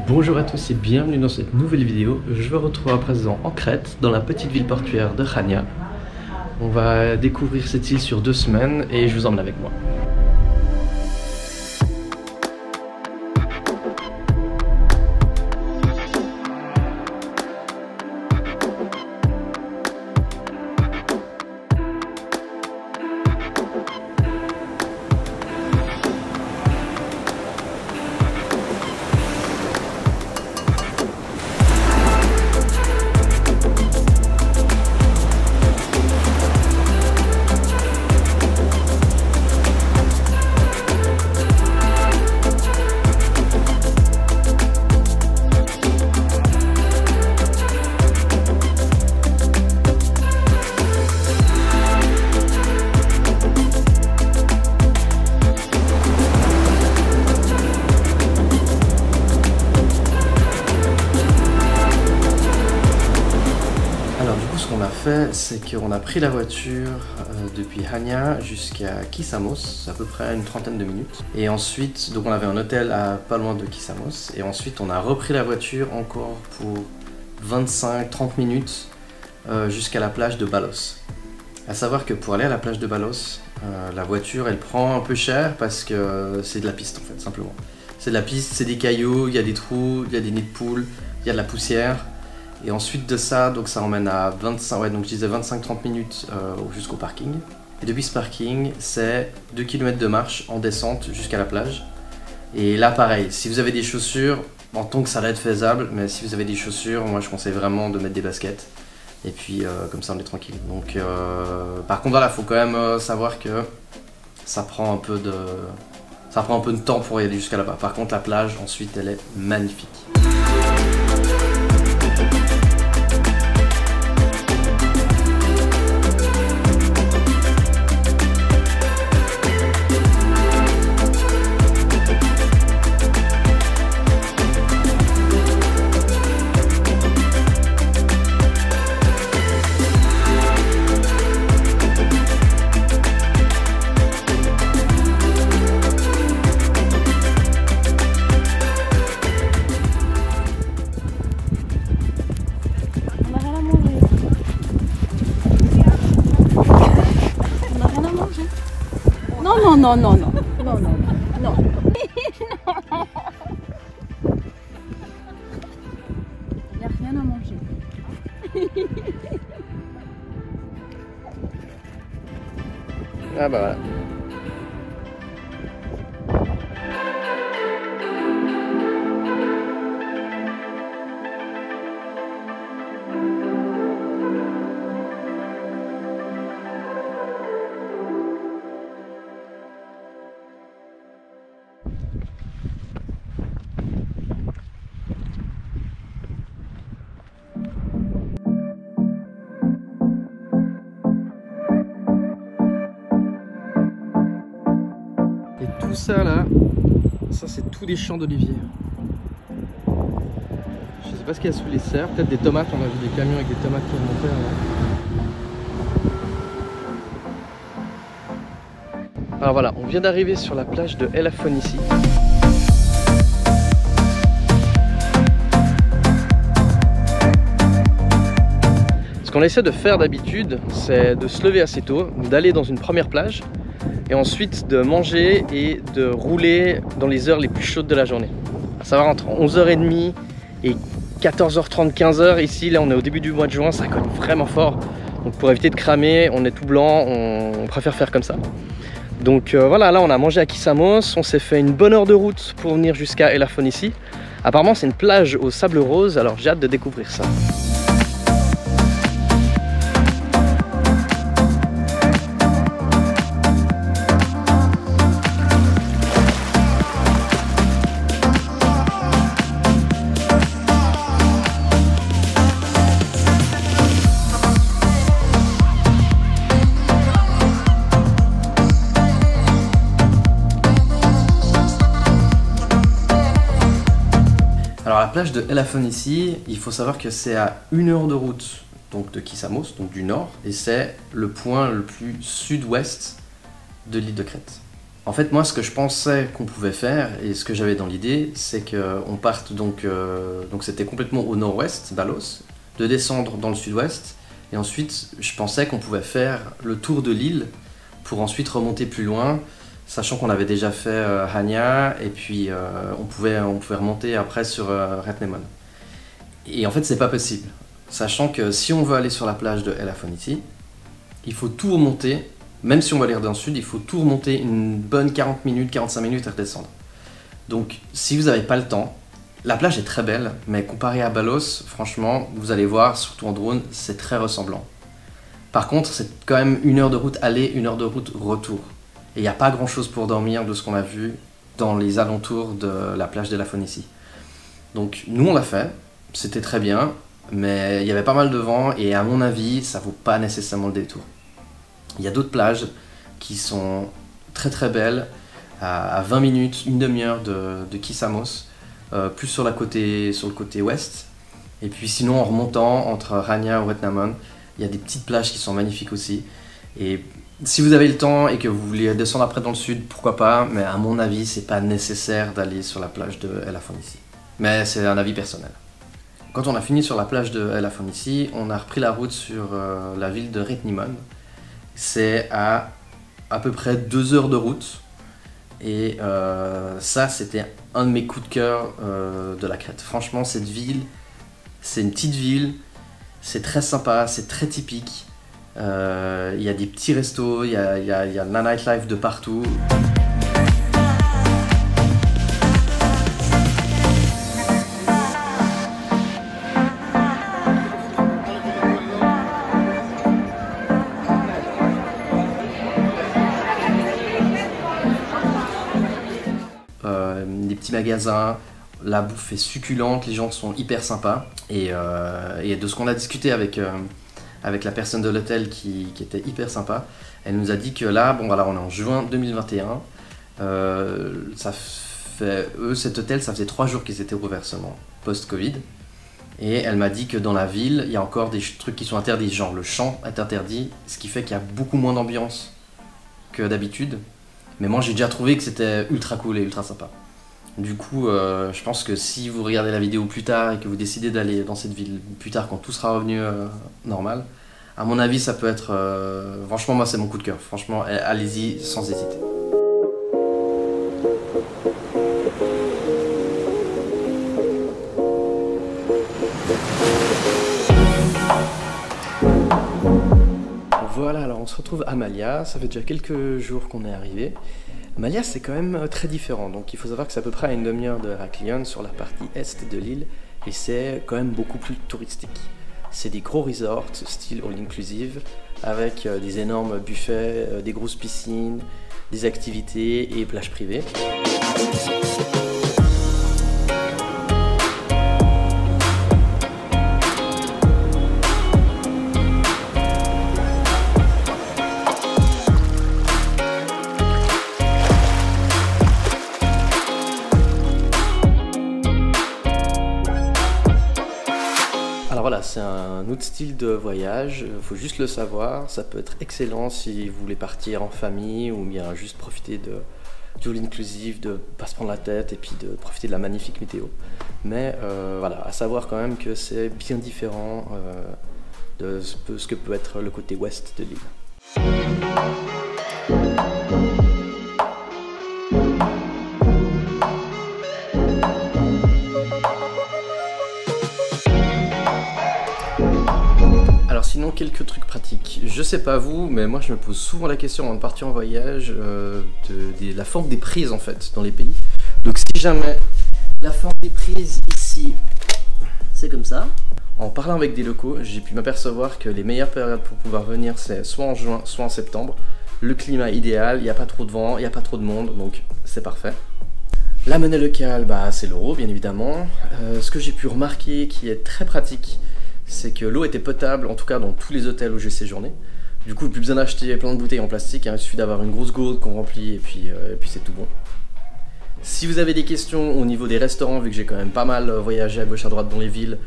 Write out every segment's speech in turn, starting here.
Bonjour à tous et bienvenue dans cette nouvelle vidéo. Je me retrouve à présent en Crète, dans la petite ville portuaire de Chania. On va découvrir cette île sur 2 semaines et je vous emmène avec moi. C'est qu'on a pris la voiture depuis Chania jusqu'à Kissamos, à peu près une trentaine de minutes. Et ensuite, donc on avait un hôtel à pas loin de Kissamos. Et ensuite, on a repris la voiture encore pour 25-30 minutes jusqu'à la plage de Balos. À savoir que pour aller à la plage de Balos, la voiture elle prend un peu cher parce que c'est de la piste en fait, simplement. C'est de la piste, c'est des cailloux, il y a des trous, il y a des nids de poules, il y a de la poussière. Et ensuite de ça, donc ça emmène à 25-30 minutes jusqu'au parking. Et depuis ce parking, c'est 2 km de marche en descente jusqu'à la plage. Et là pareil, si vous avez des chaussures, en tant que ça va être faisable, mais si vous avez des chaussures, moi je conseille vraiment de mettre des baskets. Et puis comme ça on est tranquille. Donc par contre voilà, faut quand même savoir que ça prend un peu de temps pour y aller jusqu'à là-bas. Par contre la plage ensuite elle est magnifique. Non. Non. Il n'y a rien à manger. Ah bah voilà. Tout ça là, ça c'est tous des champs d'oliviers. Je sais pas ce qu'il y a sous les serres, peut-être des tomates, on a vu des camions avec des tomates qui remontaient là. Alors voilà, on vient d'arriver sur la plage de Elafonissi. Ce qu'on essaie de faire d'habitude, c'est de se lever assez tôt, d'aller dans une première plage et ensuite de manger et de rouler dans les heures les plus chaudes de la journée. À savoir entre 11h30 et 14h30, 15h. Ici, là, on est au début du mois de juin, ça cogne vraiment fort. Donc pour éviter de cramer, on est tout blanc, on préfère faire comme ça. Donc voilà, là on a mangé à Kissamos, on s'est fait une bonne heure de route pour venir jusqu'à Elafonissi. Apparemment c'est une plage au sable rose, alors j'ai hâte de découvrir ça. Alors la plage de Elafonissi, il faut savoir que c'est à 1 heure de route donc de Kissamos, donc du nord, et c'est le point le plus sud-ouest de l'île de Crète. En fait, moi, ce que je pensais qu'on pouvait faire, et ce que j'avais dans l'idée, c'est qu'on parte donc c'était complètement au nord-ouest d'Alos, de descendre dans le sud-ouest, et ensuite, je pensais qu'on pouvait faire le tour de l'île pour ensuite remonter plus loin, sachant qu'on avait déjà fait Hanya, et puis on pouvait remonter après sur Retnemon. Et en fait, c'est pas possible, sachant que si on veut aller sur la plage de El Afonisi, il faut tout remonter. Même si on va aller dans le sud, il faut tout remonter une bonne 40 minutes, 45 minutes et redescendre. Donc, si vous n'avez pas le temps, la plage est très belle, mais comparé à Balos, franchement, vous allez voir, surtout en drone, c'est très ressemblant. Par contre, c'est quand même 1 heure de route aller, 1 heure de route retour. Et il n'y a pas grand chose pour dormir de ce qu'on a vu dans les alentours de la plage de la Phoenicie. Donc, nous on l'a fait, c'était très bien, mais il y avait pas mal de vent et à mon avis, ça vaut pas nécessairement le détour. Il y a d'autres plages qui sont très très belles, à 20 minutes, une demi-heure de Kissamos, plus sur le côté ouest. Et puis sinon en remontant entre Hanya et Retnemon, il y a des petites plages qui sont magnifiques aussi. Et si vous avez le temps et que vous voulez descendre après dans le sud, pourquoi pas, mais à mon avis, c'est pas nécessaire d'aller sur la plage de El Afonisi. Mais c'est un avis personnel. Quand on a fini sur la plage de El Afonisi, on a repris la route sur la ville de Retnemon. C'est à peu près 2 heures de route et ça c'était un de mes coups de cœur de la Crète. Franchement cette ville, c'est une petite ville, c'est très sympa, c'est très typique. Il y a des petits restos, il y a la nightlife de partout. Des petits magasins, la bouffe est succulente, les gens sont hyper sympas et de ce qu'on a discuté avec la personne de l'hôtel qui était hyper sympa, elle nous a dit que là, bon voilà, on est en juin 2021, cet hôtel, ça faisait 3 jours qu'ils étaient ouverts seulement, post-Covid, et elle m'a dit que dans la ville, il y a encore des trucs qui sont interdits, genre le chant est interdit, ce qui fait qu'il y a beaucoup moins d'ambiance que d'habitude. Mais moi j'ai déjà trouvé que c'était ultra cool et ultra sympa. Du coup, je pense que si vous regardez la vidéo plus tard et que vous décidez d'aller dans cette ville plus tard quand tout sera revenu normal, à mon avis ça peut être... franchement moi c'est mon coup de cœur, franchement allez-y sans hésiter. Voilà, alors on se retrouve à Malia, ça fait déjà quelques jours qu'on est arrivé. Malia c'est quand même très différent, donc il faut savoir que c'est à peu près à une demi-heure de Heraklion sur la partie est de l'île, et c'est quand même beaucoup plus touristique. C'est des gros resorts, style all-inclusive, avec des énormes buffets, des grosses piscines, des activités et plages privées. Alors voilà, c'est un autre style de voyage, il faut juste le savoir, ça peut être excellent si vous voulez partir en famille ou bien juste profiter de all inclusive, de pas se prendre la tête et puis de profiter de la magnifique météo. Mais voilà, à savoir quand même que c'est bien différent de ce que peut être le côté ouest de l'île. Alors sinon, quelques trucs pratiques. Je sais pas vous, mais moi je me pose souvent la question avant de partir en voyage de la forme des prises en fait dans les pays. Donc si jamais la forme des prises ici, c'est comme ça. En parlant avec des locaux, j'ai pu m'apercevoir que les meilleures périodes pour pouvoir venir c'est soit en juin, soit en septembre. Le climat idéal, il n'y a pas trop de vent, il n'y a pas trop de monde, donc c'est parfait. La monnaie locale, bah, c'est l'euro bien évidemment. Ce que j'ai pu remarquer qui est très pratique, c'est que l'eau était potable, en tout cas dans tous les hôtels où j'ai séjourné. Du coup, plus besoin d'acheter plein de bouteilles en plastique, hein, il suffit d'avoir une grosse gourde qu'on remplit et puis c'est tout bon. Si vous avez des questions au niveau des restaurants, vu que j'ai quand même pas mal voyagé à gauche à droite dans les villes,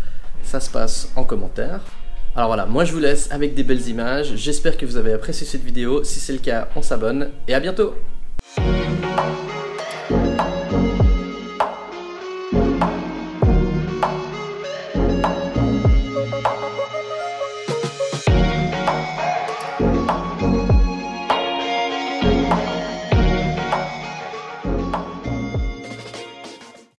ça se passe en commentaire. Alors voilà, moi je vous laisse avec des belles images, j'espère que vous avez apprécié cette vidéo, si c'est le cas, on s'abonne et à bientôt!